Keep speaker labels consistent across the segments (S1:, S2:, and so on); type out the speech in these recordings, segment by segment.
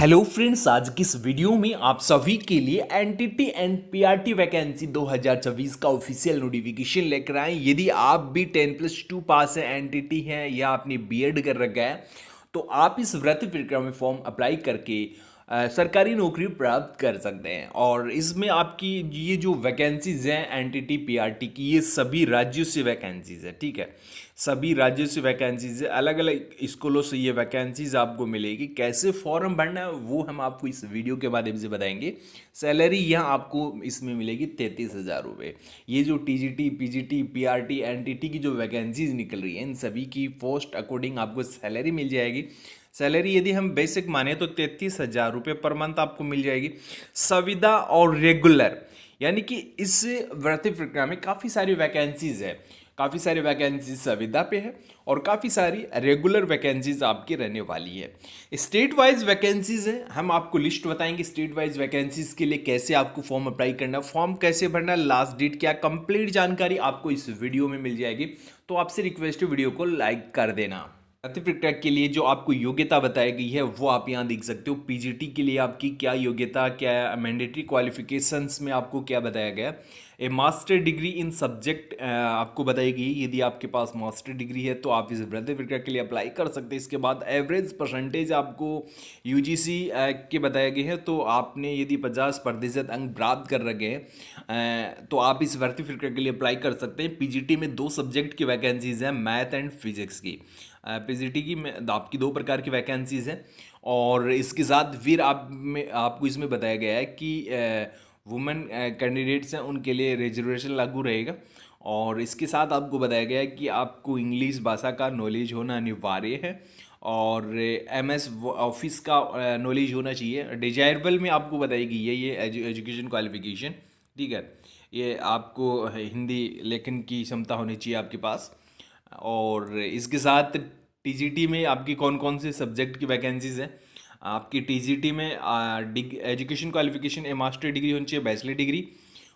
S1: Hello friends, आज की इस वीडियो में आप सभी के लिए एनटीटी एंड पीआरटी वैकेंसी 2024 का ऑफिशियल नोटिफिकेशन लेकर आए। यदि आप भी 10+2 पास है, एनटीटी है या आपने बीएड कर रखा है तो आप इस वृत्ति प्रक्रिया में फॉर्म अप्लाई करके सरकारी नौकरी प्राप्त कर सकते हैं। और इसमें आपकी ये जो वैकेंसीज हैं एनटीटी पीआरटी की, ये सभी राज्यों से वैकेंसीज है। ठीक है, सभी राज्यों से वैकेंसीज है, अलग अलग स्कूलों से ये वैकेंसीज आपको मिलेगी। कैसे फॉर्म भरना है वो हम आपको इस वीडियो के माध्यम से बताएंगे। सैलरी यहाँ आपको इसमें मिलेगी 33,000 रुपये। ये जो टीजीटी, पीजीटी, पीआरटी, एनटीटी की जो वैकेंसीज निकल रही हैं, इन सभी की पोस्ट अकॉर्डिंग आपको सैलरी मिल जाएगी। सैलरी यदि हम बेसिक माने तो 33,000 रुपये पर मंथ आपको मिल जाएगी। संविदा और रेगुलर, यानी कि इस भर्ती प्रक्रिया में काफ़ी सारी वैकेंसीज है। काफ़ी सारी वैकेंसीज संविदा पे है और काफ़ी सारी रेगुलर वैकेंसीज आपकी रहने वाली है। स्टेट वाइज वैकेंसीज हैं, हम आपको लिस्ट बताएंगे स्टेट वाइज वैकेंसीज के लिए कैसे आपको फॉर्म अप्लाई करना, फॉर्म कैसे भरना, लास्ट डेट क्या, कंप्लीट जानकारी आपको इस वीडियो में मिल जाएगी। तो आपसे रिक्वेस्ट है वीडियो को लाइक कर देना। भर्ती प्रक्रिया के लिए जो आपको योग्यता बताई गई है वो आप यहाँ देख सकते हो। पीजीटी के लिए आपकी क्या योग्यता, क्या मैंडेटरी क्वालिफिकेशंस में आपको क्या बताया गया। ए मास्टर डिग्री इन सब्जेक्ट आपको बताई गई। यदि आपके पास मास्टर डिग्री है तो आप इस भर्ती प्रक्रिया के लिए अप्लाई कर सकते हैं। इसके बाद एवरेज परसेंटेज आपको यूजीसी के बताए गए हैं। तो आपने यदि 50% अंक प्राप्त कर रखे हैं तो आप इस भर्ती प्रक्रिया के लिए अप्लाई कर सकते हैं। पीजीटी में 2 सब्जेक्ट की वैकेंसीज हैं, मैथ एंड फिजिक्स की। पीजीटी की आपकी 2 प्रकार की वैकेंसीज हैं। और इसके साथ फिर आपको इसमें बताया गया है कि वुमेन कैंडिडेट्स हैं उनके लिए रिजर्वेशन लागू रहेगा। और इसके साथ आपको बताया गया है कि आपको इंग्लिश भाषा का नॉलेज होना अनिवार्य है और एमएस ऑफिस का नॉलेज होना चाहिए। डिजायरेबल में आपको बताई गई है ये एजुकेशन क्वालिफिकेशन। ठीक है, ये आपको हिंदी लेखन की क्षमता होनी चाहिए आपके पास। और इसके साथ टीजीटी में आपकी कौन कौन से सब्जेक्ट की वैकेंसीज हैं। आपकी टीजीटी में एजुकेशन क्वालिफिकेशन ए मास्टर डिग्री होनी चाहिए, बैचलर डिग्री।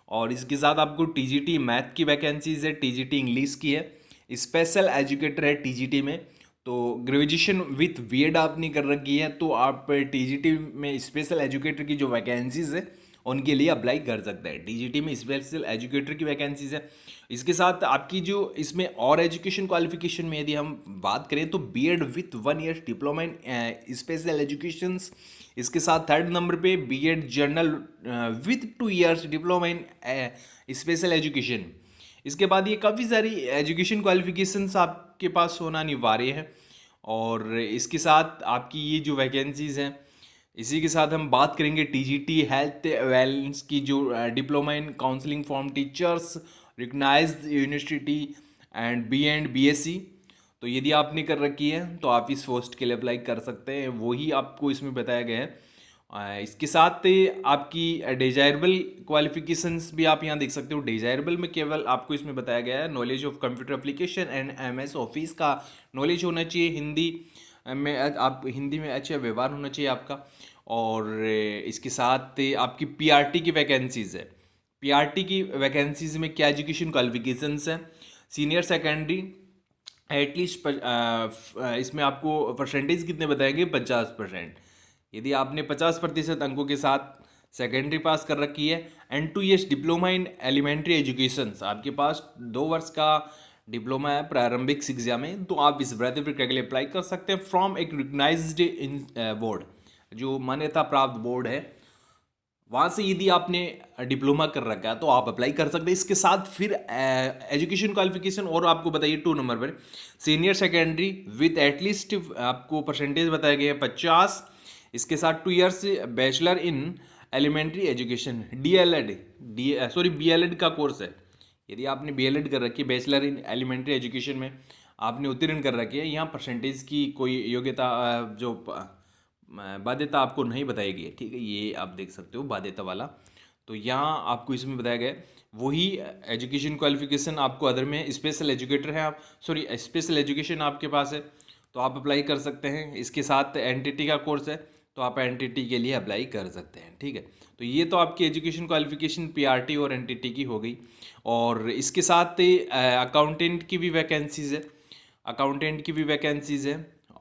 S1: और इसके साथ आपको टीजीटी मैथ की वैकेंसीज है, टीजीटी इंग्लिश की है, स्पेशल एजुकेटर है टीजीटी में। तो ग्रेजुएशन विथ बीएड आपने कर रखी है तो आप टीजीटी में स्पेशल एजुकेटर की जो वैकेंसीज है उनके लिए अप्लाई कर सकते हैं। टीजीटी में स्पेशल एजुकेटर की वैकेंसीज है। इसके साथ आपकी जो इसमें और एजुकेशन क्वालिफिकेशन में यदि हम बात करें तो BEd with 1 year diploma in special educations. इसके साथ 3rd नंबर पे BEd general with 2 years diploma in special education. इसके बाद ये काफ़ी सारी एजुकेशन क्वालिफिकेशंस आपके पास होना अनिवार्य है। और इसके साथ आपकी ये जो वैकेंसीज़ हैं, इसी के साथ हम बात करेंगे टीजीटी हेल्थ वेलनेस की जो diploma in counselling form teachers recognised university and BSc. तो यदि आपने कर रखी है तो आप इस पोस्ट के लिए अप्लाई कर सकते हैं, वही आपको इसमें बताया गया है। इसके साथ आपकी डिजायरेबल क्वालिफिकेशंस भी आप यहाँ देख सकते हो। डिजायरेबल में केवल आपको इसमें बताया गया है knowledge of computer application and MS office का नॉलेज होना चाहिए। हिंदी में आप हिंदी में अच्छा व्यवहार होना चाहिए आपका। और इसके साथ आपकी पीआरटी की वैकेंसीज है। पीआरटी की वैकेंसीज में क्या एजुकेशन क्वालिफिकेशंस हैं। सीनियर सेकेंडरी एटलीस्ट इसमें आपको परसेंटेज कितने बताएंगे, 50%। यदि आपने 50% अंकों के साथ सेकेंडरी पास कर रखी है and 2 years diploma in elementary education, आपके पास 2 वर्ष का डिप्लोमा है प्रारंभिक शिक्षा में, तो आप इस भर्ती प्रक्रिया के लिए अप्लाई कर सकते हैं फ्रॉम एक रिकग्नाइज्ड इन बोर्ड, जो मान्यता प्राप्त बोर्ड है वहाँ से। यदि आपने डिप्लोमा कर रखा है तो आप अप्लाई कर सकते हैं। इसके साथ फिर एजुकेशन क्वालिफिकेशन और आपको बताइए 2 नंबर पर सीनियर सेकेंडरी विथ एटलीस्ट आपको परसेंटेज बताए गए हैं 50। इसके साथ 2 years bachelor in elementary education BElEd का कोर्स है। यदि आपने बीएलएड कर रखी है, बैचलर इन एलिमेंट्री एजुकेशन में आपने उत्तीर्ण कर रखी है, यहाँ परसेंटेज की कोई योग्यता जो बाध्यता आपको नहीं बताएगी। ठीक है, ये आप देख सकते हो बाध्यता वाला। तो यहाँ आपको इसमें बताया गया वही एजुकेशन क्वालिफिकेशन आपको अदर में स्पेशल एजुकेटर है आप स्पेशल एजुकेशन आपके पास है तो आप अप्लाई कर सकते हैं। इसके साथ एनटीटी का कोर्स है तो आप एनटीटी के लिए अप्लाई कर सकते हैं। ठीक है, तो ये तो आपकी एजुकेशन क्वालिफिकेशन पीआरटी और एनटीटी की हो गई। और इसके साथ अकाउंटेंट की भी वैकेंसीज है।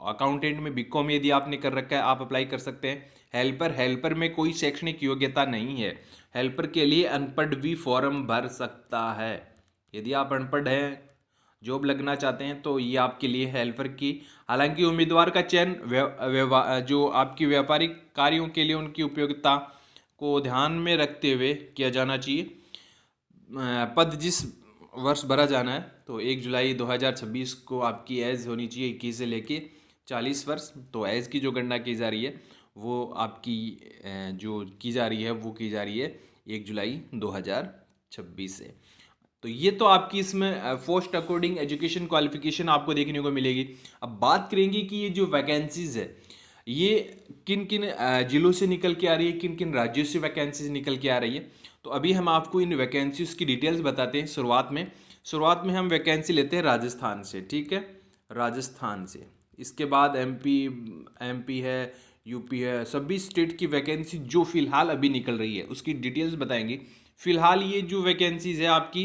S1: अकाउंटेंट में बीकॉम यदि आपने कर रखा है आप अप्लाई कर सकते हैं। हेल्पर में कोई शैक्षणिक योग्यता नहीं है। हेल्पर के लिए अनपढ़ भी फॉर्म भर सकता है। यदि आप अनपढ़ हैं, जॉब लगना चाहते हैं, तो ये आपके लिए हेल्पर की। हालांकि उम्मीदवार का चयन जो आपकी व्यापारिक कार्यों के लिए उनकी उपयोगिता को ध्यान में रखते हुए किया जाना चाहिए। पद जिस वर्ष भरा जाना है, तो 1 जुलाई 2026 को आपकी एज होनी चाहिए 21 से लेके 40 वर्ष। तो एज की जो गणना की जा रही है वो आपकी जो की जा रही है वो की जा रही है 1 जुलाई 2026 से। तो ये तो आपकी इसमें पोस्ट अकॉर्डिंग एजुकेशन क्वालिफिकेशन आपको देखने को मिलेगी। अब बात करेंगे कि ये जो वैकेंसीज है ये किन किन जिलों से निकल के आ रही है, किन किन राज्यों से वैकेंसीज निकल के आ रही है। तो अभी हम आपको इन वैकेंसीज की डिटेल्स बताते हैं। शुरुआत में हम वैकेंसी लेते हैं राजस्थान से, ठीक है, राजस्थान से। इसके बाद एमपी है, यूपी है, सभी स्टेट की वैकेंसी जो फिलहाल अभी निकल रही है उसकी डिटेल्स बताएंगे। फिलहाल ये जो वैकेंसीज है आपकी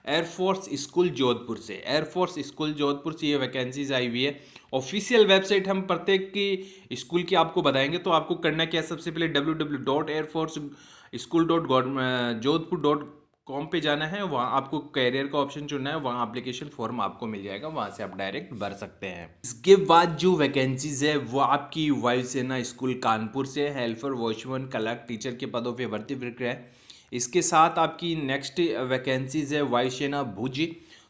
S1: एयरफोर्स स्कूल जोधपुर से, एयरफोर्स स्कूल जोधपुर से ये वैकेंसीज आई हुई है। ऑफिशियल वेबसाइट हम प्रत्येक की स्कूल की आपको बताएंगे। तो आपको करना क्या है, सबसे पहले www.airforceschool.जोधपुर.com पे जाना है। वहाँ आपको कैरियर का ऑप्शन चुनना है, वहाँ एप्लीकेशन फॉर्म आपको मिल जाएगा, वहाँ से आप डायरेक्ट भर सकते हैं। इसके बाद जो वैकेंसीज है वो आपकी वायुसेना स्कूल कानपुर से हेल्पर, वॉचमैन, क्लर्क, टीचर के पदों पर भर्ती प्रक्रिया है। इसके साथ आपकी नेक्स्ट वैकेंसीज है वायुसेना भुज।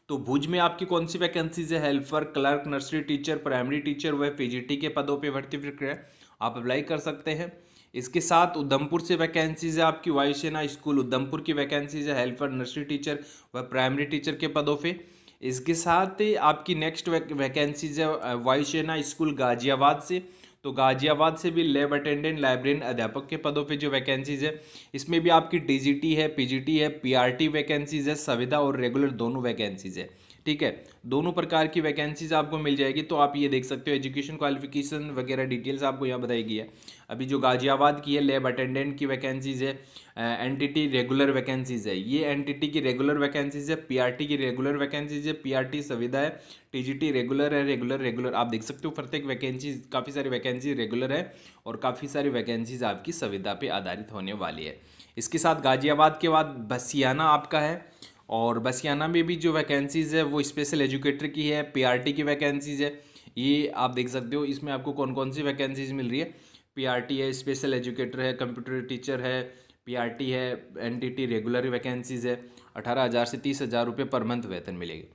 S1: तो भुज में आपकी कौन सी वैकेंसीज है, helper, clerk, nursery teacher, primary teacher व पीजीटी के पदों पे भर्ती प्रक्रिया आप अप्लाई कर सकते हैं। इसके साथ उधमपुर से वैकेंसीज है आपकी वायुसेना स्कूल उधमपुर की वैकेंसीज है हेल्पर, नर्सरी टीचर व प्राइमरी टीचर के पदों पे। इसके साथ आपकी नेक्स्ट वैकेंसीज है वायुसेना स्कूल गाजियाबाद से। तो गाजियाबाद से भी लैब अटेंडेंट, लाइब्रेरियन, अध्यापक के पदों पे जो वैकेंसीज है इसमें भी आपकी टीजीटी है, पीजीटी है, पीआरटी वैकेंसीज है, संविदा और रेगुलर दोनों वैकेंसीज है, ठीक है। दोनों प्रकार की वैकेंसीज आपको मिल जाएगी। तो आप ये देख सकते हो एजुकेशन क्वालिफिकेशन वगैरह डिटेल्स आपको यहाँ बताई गई है। अभी जो गाजियाबाद की है लैब अटेंडेंट की वैकेंसीज है, एनटीटी रेगुलर वैकेंसीज है, ये एनटीटी की रेगुलर वैकेंसीज है, पीआरटी की रेगुलर वैकेंसीज है, पीआरटी संविदा है, टीजीटी रेगुलर है, रेगुलर आप देख सकते हो। प्रत्येक वैकेंसी, काफ़ी सारी वैकेंसी रेगुलर है और काफ़ी सारी वैकेंसीज आपकी संविदा पे आधारित होने वाली है। इसके साथ गाजियाबाद के बाद बसियाना आपका है, और बसियाना में भी जो वैकेंसीज़ है वो स्पेशल एजुकेटर की है, पीआरटी की वैकेंसीज़ है। ये आप देख सकते हो इसमें आपको कौन कौन सी वैकेंसीज मिल रही है। पीआरटी है, स्पेशल एजुकेटर है, कंप्यूटर टीचर है, पीआरटी है, एनटीटी रेगुलर वैकेंसीज़ है। 18,000 से 30,000 रुपये पर मंथ वेतन मिलेगा।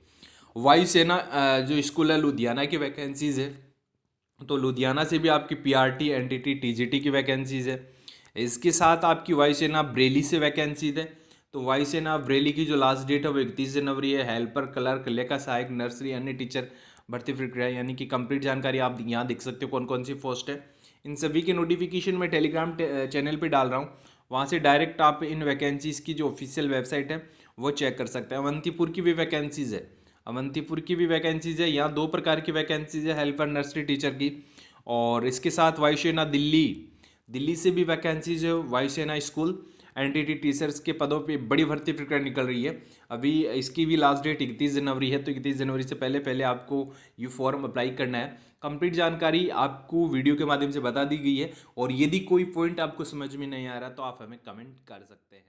S1: वायुसेना जो स्कूल है लुधियाना की वैकेंसीज़ है। तो लुधियाना से भी आपकी पीआरटी, एनटीटी, टीजीटी की वैकेंसीज़ है। इसके साथ आपकी वायुसेना बरेली से वैकेंसीज है। तो वायुसेना बरेली की जो लास्ट डेट है वो 31 जनवरी है। हेल्पर, क्लर्क, लेखा सहायक, नर्सरी, अन्य टीचर भर्ती प्रक्रिया, यानी कि कंप्लीट जानकारी आप यहाँ देख सकते हो कौन कौन सी पोस्ट है। इन सभी के नोटिफिकेशन मैं टेलीग्राम चैनल पे डाल रहा हूँ, वहाँ से डायरेक्ट आप इन वैकेंसीज़ की जो ऑफिशियल वेबसाइट है वो चेक कर सकते हैं। अवंतीपुर की भी वैकेंसीज़ है, अवंतीपुर की भी वैकेंसीज़ है। यहाँ 2 प्रकार की वैकेंसीज़ है, हेल्पर, नर्सरी टीचर की। और इसके साथ वायुसेना दिल्ली से भी वैकेंसीज है, वायुसेना स्कूल एनटीटी टीचर्स के पदों पे बड़ी भर्ती प्रक्रिया निकल रही है। अभी इसकी भी लास्ट डेट 31 जनवरी है। तो 31 जनवरी से पहले आपको ये फॉर्म अप्लाई करना है। कंप्लीट जानकारी आपको वीडियो के माध्यम से बता दी गई है, और यदि कोई पॉइंट आपको समझ में नहीं आ रहा तो आप हमें कमेंट कर सकते हैं।